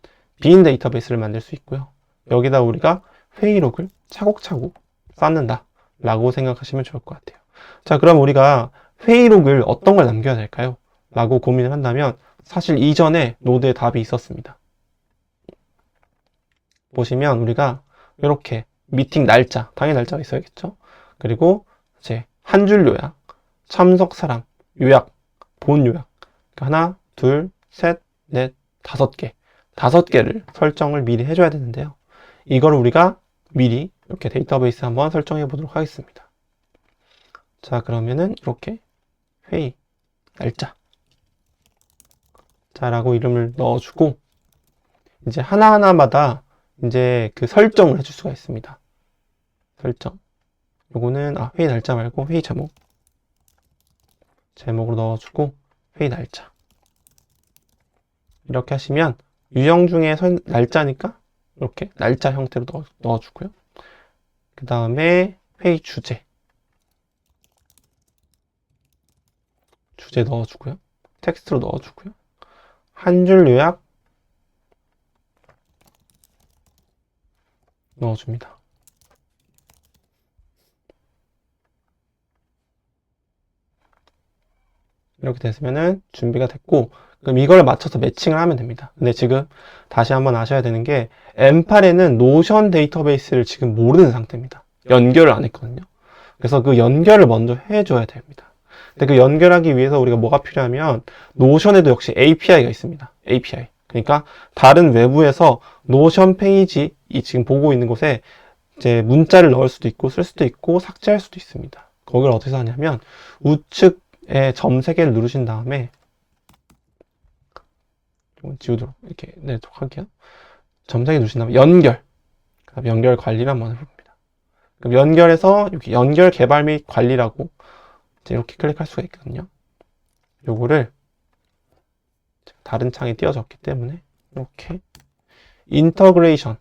빈 데이터베이스를 만들 수 있고요. 여기다 우리가 회의록을 차곡차곡 쌓는다 라고 생각하시면 좋을 것 같아요. 자, 그럼 우리가 회의록을 어떤 걸 남겨야 될까요? 라고 고민을 한다면 사실 이전에 노드에 답이 있었습니다. 보시면 우리가 이렇게 미팅 날짜, 당일 날짜가 있어야겠죠? 그리고 이제 한 줄 요약, 참석 사람, 요약, 본 요약. 하나, 둘, 셋, 넷, 5개. 5개를 설정을 미리 해줘야 되는데요. 이걸 우리가 미리 이렇게 데이터베이스 한번 설정해 보도록 하겠습니다. 자, 그러면은 이렇게 회의, 날짜. 자라고 이름을 넣어주고, 이제 하나하나마다 이제 그 설정을 해줄 수가 있습니다. 설정. 요거는, 회의 날짜 말고 회의 제목. 제목으로 넣어주고, 회의 날짜. 이렇게 하시면, 유형 중에 날짜니까, 이렇게 날짜 형태로 넣어주고요. 그 다음에 회의 주제. 주제 넣어주고요. 텍스트로 넣어주고요. 한 줄 요약 넣어줍니다. 이렇게 됐으면은 준비가 됐고, 그럼 이걸 맞춰서 매칭을 하면 됩니다. 근데 지금 다시 한번 아셔야 되는 게 M8에는 노션 데이터베이스를 지금 모르는 상태입니다. 연결을 안 했거든요. 그래서 그 연결을 먼저 해줘야 됩니다. 근데 그 연결하기 위해서 우리가 뭐가 필요하면 노션에도 역시 API가 있습니다. API. 그러니까 다른 외부에서 노션 페이지, 이 지금 보고 있는 곳에 이제 문자를 넣을 수도 있고 쓸 수도 있고 삭제할 수도 있습니다. 거기를 어디서 하냐면 우측에 점 3개를 누르신 다음에 지우도록 이렇게 내도록 할게요. 점 3개 누르신 다음에 연결. 그다음 연결 관리를 한번 해봅니다. 그럼 연결해서 여기 연결 개발 및 관리라고 이제 이렇게 클릭할 수가 있거든요. 요거를 다른 창에 띄워졌기 때문에 이렇게 인터그레이션,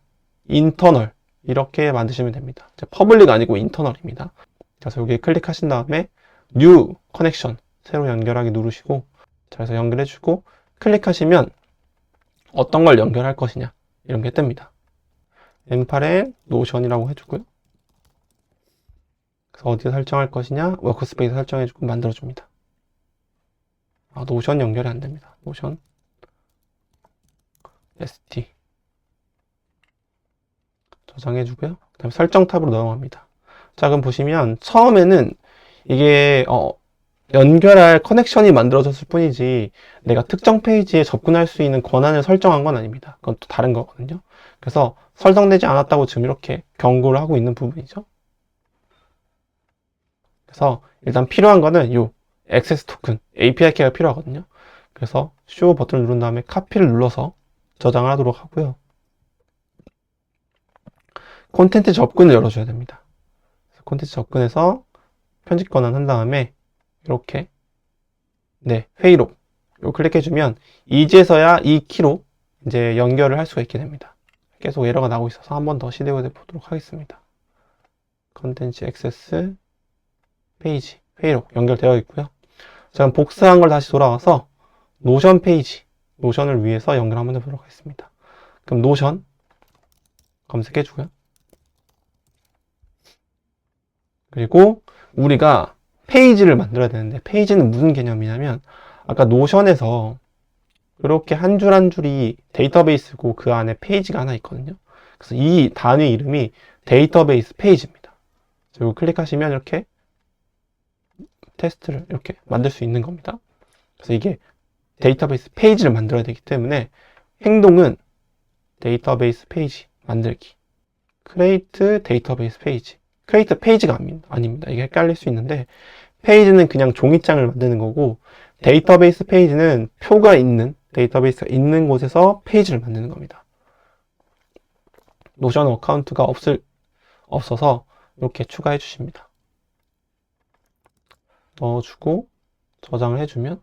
인터널 이렇게 만드시면 됩니다. 퍼블릭 아니고 인터널입니다. 그래서 여기 클릭하신 다음에 뉴 커넥션 새로 연결하기 누르시고 자, 그래서 연결해주고 클릭하시면 어떤 걸 연결할 것이냐 이런 게 뜹니다. M8에 노션이라고 해주고요. 그래서 어디에 설정할 것이냐 워크스페이스 설정해주고 만들어줍니다. 노션 연결이 안 됩니다. 노션 ST 저장해주고요. 그 다음에 설정 탑으로 넘어갑니다. 자, 그럼 보시면 처음에는 이게 연결할 커넥션이 만들어졌을 뿐이지 내가 특정 페이지에 접근할 수 있는 권한을 설정한 건 아닙니다. 그건 또 다른 거거든요. 그래서 설정되지 않았다고 지금 이렇게 경고를 하고 있는 부분이죠. 그래서 일단 필요한 거는 요 액세스 토큰 API 키가 필요하거든요. 그래서 show 버튼을 누른 다음에 카피를 눌러서 저장을 하도록 하고요. 콘텐츠 접근을 열어줘야 됩니다. 콘텐츠 접근해서 편집 권한 한 다음에 이렇게 회의록 요 클릭해주면 이제서야 이 키로 이제 연결을 할 수가 있게 됩니다. 계속 에러가 나오고 있어서 한 번 더 시도해 보도록 하겠습니다. 컨텐츠 액세스 페이지 회의록 연결되어 있고요. 자, 그럼 복사한 걸 다시 돌아와서 노션 페이지 노션을 위해서 연결 한번 해보도록 하겠습니다. 그럼 노션 검색해주고요. 그리고 우리가 페이지를 만들어야 되는데, 페이지는 무슨 개념이냐면 아까 노션에서 이렇게 한 줄 한 줄이 데이터베이스고 그 안에 페이지가 하나 있거든요. 그래서 이 단위 이름이 데이터베이스 페이지입니다. 그리고 클릭하시면 이렇게 테스트를 이렇게 만들 수 있는 겁니다. 그래서 이게 데이터베이스 페이지를 만들어야 되기 때문에 행동은 데이터베이스 페이지 만들기, create 데이터베이스 페이지. create 페이지가 아닙니다. 이게 헷갈릴 수 있는데, 페이지는 그냥 종이장을 만드는 거고, 데이터베이스 페이지는 표가 있는, 데이터베이스가 있는 곳에서 페이지를 만드는 겁니다. 노션 어카운트가 없어서 이렇게 추가해 주십니다. 넣어주고 저장을 해주면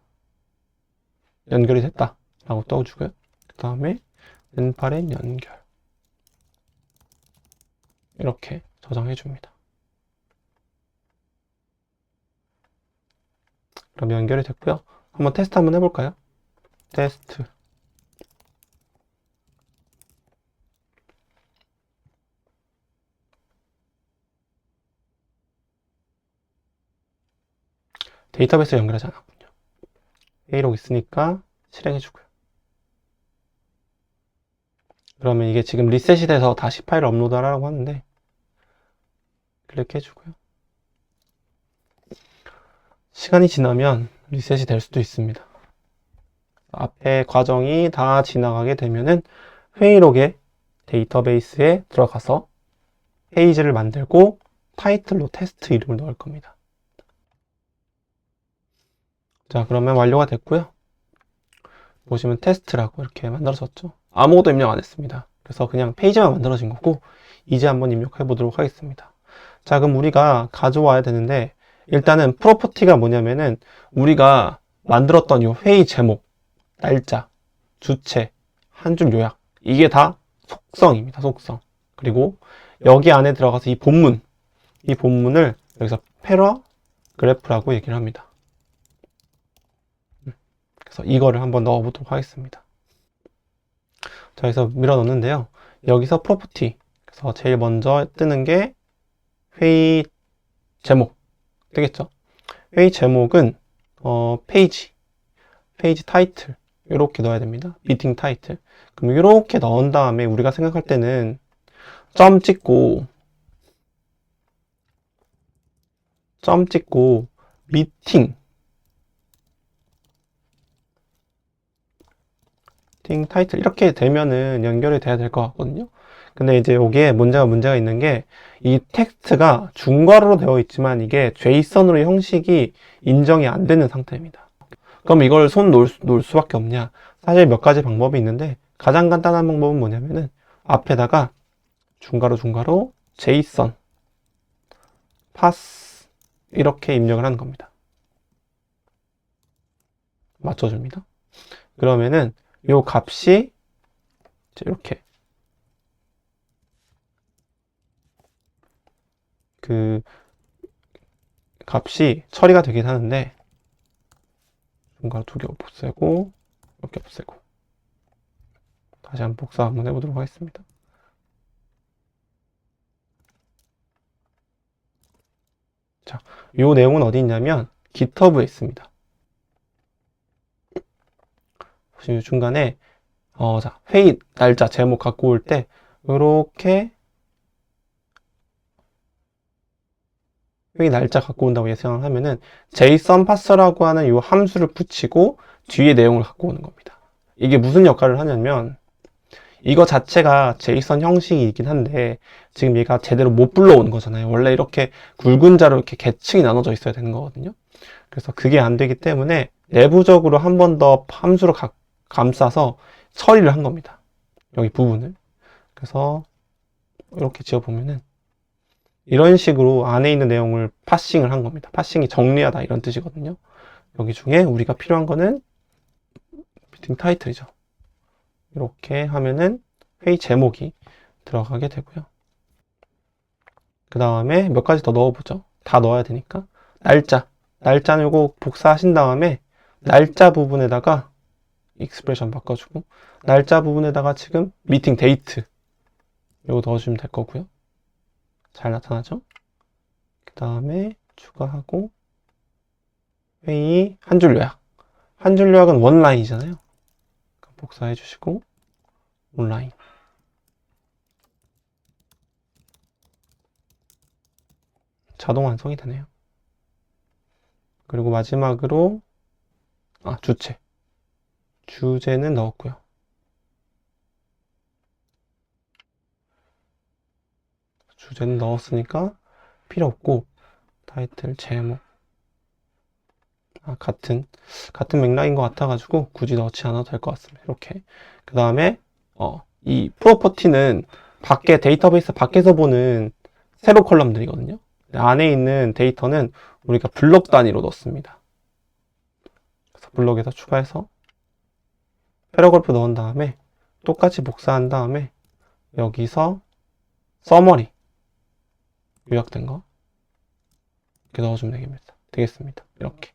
연결이 됐다 라고 떠주고요. 그 다음에 N8N 연결, 이렇게 저장해 줍니다. 그럼 연결이 됐고요. 한번 테스트 한번 해볼까요? 테스트. 데이터베이스 연결하지 않았군요. A록 있으니까 실행해주고요. 그러면 이게 지금 리셋이 돼서 다시 파일을 업로드하라고 하는데, 클릭해주고요. 시간이 지나면 리셋이 될 수도 있습니다. 앞에 과정이 다 지나가게 되면은 회의록에 데이터베이스에 들어가서 페이지를 만들고 타이틀로 테스트 이름을 넣을 겁니다. 자, 그러면 완료가 됐고요. 보시면 테스트라고 이렇게 만들어졌죠. 아무것도 입력 안 했습니다. 그래서 그냥 페이지만 만들어진 거고, 이제 한번 입력해 보도록 하겠습니다. 자, 그럼 우리가 가져와야 되는데, 일단은 프로퍼티가 뭐냐면은 우리가 만들었던 이 회의 제목, 날짜, 주체, 한 줄 요약, 이게 다 속성입니다. 속성. 그리고 여기 안에 들어가서 이 본문을 여기서 패러그래프라고 얘기를 합니다. 그래서 이거를 한번 넣어보도록 하겠습니다. 자, 그래서 밀어 넣는데요. 여기서 프로퍼티, 그래서 제일 먼저 뜨는 게 회의 제목 되겠죠. 회의 제목은 페이지 타이틀 이렇게 넣어야 됩니다. 미팅 타이틀. 그럼 이렇게 넣은 다음에 우리가 생각할 때는 점 찍고 미팅 타이틀 이렇게 되면은 연결이 돼야 될 것 같거든요. 근데 이제 여기에 문제가 있는 게, 이 텍스트가 중괄호로 되어 있지만 이게 JSON으로 형식이 인정이 안 되는 상태입니다. 그럼 이걸 손 놓을 수밖에 없냐? 사실 몇 가지 방법이 있는데, 가장 간단한 방법은 뭐냐면은 앞에다가 중괄호 JSON pass 이렇게 입력을 하는 겁니다. 맞춰줍니다. 그러면은 요 값이 이렇게 그 값이 처리가 되긴 하는데, 중괄호 2개 없애고 이렇게 없애고 다시 한번 복사 한번 해보도록 하겠습니다. 자, 요 내용은 어디 있냐면 GitHub에 있습니다. 보시면 중간에 자, 회의 날짜 제목 갖고 올 때 이렇게 회의 날짜 갖고 온다고 예상을 하면은 JSON parse라고 하는 이 함수를 붙이고 뒤에 내용을 갖고 오는 겁니다. 이게 무슨 역할을 하냐면, 이거 자체가 JSON 형식이긴 한데 지금 얘가 제대로 못 불러오는 거잖아요. 원래 이렇게 굵은 자로 이렇게 계층이 나눠져 있어야 되는 거거든요. 그래서 그게 안 되기 때문에 내부적으로 한 번 더 함수로 감싸서 처리를 한 겁니다. 여기 부분을. 그래서 이렇게 지어보면은 이런 식으로 안에 있는 내용을 파싱을 한 겁니다. 파싱이 정리하다 이런 뜻이거든요. 여기 중에 우리가 필요한 거는 미팅 타이틀이죠. 이렇게 하면은 회의 제목이 들어가게 되고요. 그 다음에 몇 가지 더 넣어보죠. 다 넣어야 되니까. 날짜는 이거 복사하신 다음에 날짜 부분에다가 익스프레션 바꿔주고, 날짜 부분에다가 지금 미팅 데이트 이거 넣어주면 될 거고요. 잘 나타나죠? 그 다음에 추가하고 회의 한 줄 요약. 한 줄 요약은 원라인이잖아요. 복사해 주시고 온라인. 자동 완성이 되네요. 그리고 마지막으로 주체. 주제는 넣었고요. 주제는 넣었으니까 필요 없고 타이틀, 제목 같은 맥락인 것 같아가지고 굳이 넣지 않아도 될 것 같습니다. 이렇게. 그 다음에 이 프로퍼티는 밖에 데이터베이스 밖에서 보는 세로 컬럼들이거든요. 안에 있는 데이터는 우리가 블록 단위로 넣습니다. 그래서 블록에서 추가해서 패러그래프 넣은 다음에 똑같이 복사한 다음에 여기서 서머리 요약된 거 이렇게 넣어주면 되겠습니다. 이렇게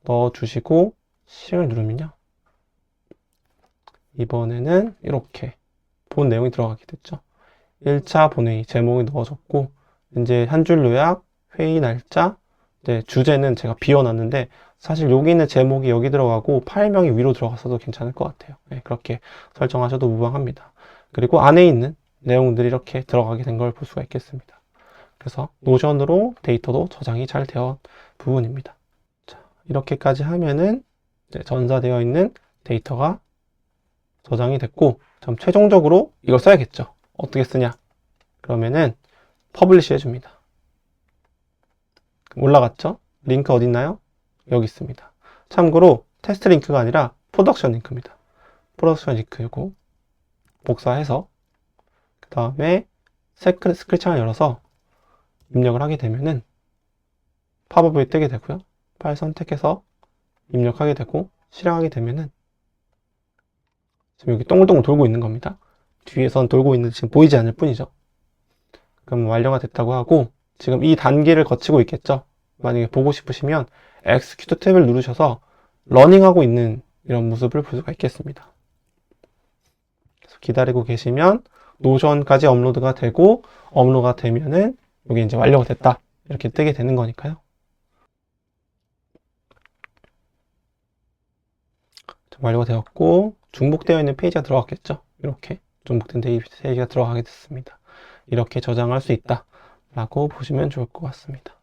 넣어주시고 실행을 누르면요. 이번에는 이렇게 본 내용이 들어가게 됐죠. 1차 본회의 제목이 넣어졌고 이제 한 줄 요약, 회의 날짜, 주제는 제가 비워놨는데 사실 여기 있는 제목이 여기 들어가고 파일명이 위로 들어갔어도 괜찮을 것 같아요. 그렇게 설정하셔도 무방합니다. 그리고 안에 있는 내용들이 이렇게 들어가게 된 걸 볼 수가 있겠습니다. 그래서 노션으로 데이터도 저장이 잘 되어 부분입니다. 자, 이렇게까지 하면은 전사되어 있는 데이터가 저장이 됐고 그럼 최종적으로 이걸 써야겠죠. 어떻게 쓰냐? 그러면은 퍼블리시 해줍니다. 올라갔죠? 링크 어디 있나요? 여기 있습니다. 참고로 테스트 링크가 아니라 프로덕션 링크입니다. 프로덕션 링크이고 복사해서 그 다음에 스크립트 창을 열어서 입력을 하게 되면은 팝업이 뜨게 되고요. 파일 선택해서 입력하게 되고 실행하게 되면은 지금 여기 동글동글 돌고 있는 겁니다. 뒤에선 돌고 있는데 지금 보이지 않을 뿐이죠. 그럼 완료가 됐다고 하고 지금 이 단계를 거치고 있겠죠. 만약에 보고 싶으시면 Execute 탭을 누르셔서 러닝하고 있는 이런 모습을 볼 수가 있겠습니다. 그래서 기다리고 계시면 노션까지 업로드가 되고 업로드가 되면은 여기 이제 완료가 됐다 이렇게 뜨게 되는 거니까요. 완료가 되었고 중복되어 있는 페이지가 들어갔겠죠. 이렇게 중복된 페이지가 들어가게 됐습니다. 이렇게 저장할 수 있다 라고 보시면 좋을 것 같습니다.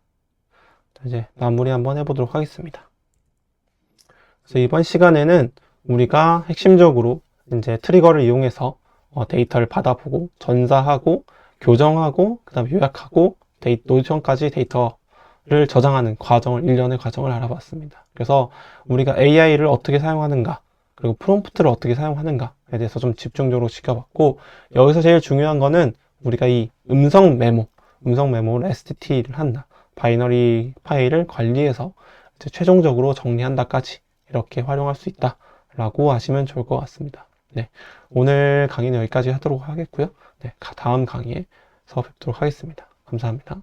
자, 이제 마무리 한번 해보도록 하겠습니다. 그래서 이번 시간에는 우리가 핵심적으로 이제 트리거를 이용해서 데이터를 받아보고 전사하고 교정하고 그 다음에 요약하고 노션까지 데이터를 저장하는 과정을 일련의 과정을 알아봤습니다. 그래서 우리가 AI를 어떻게 사용하는가 그리고 프롬프트를 어떻게 사용하는가에 대해서 좀 집중적으로 지켜봤고 여기서 제일 중요한 거는 우리가 이 음성 메모를 STT를 한다. 바이너리 파일을 관리해서 이제 최종적으로 정리한다까지 이렇게 활용할 수 있다 라고 하시면 좋을 것 같습니다. 네, 오늘 강의는 여기까지 하도록 하겠고요. 네, 다음 강의에서 뵙도록 하겠습니다. 감사합니다.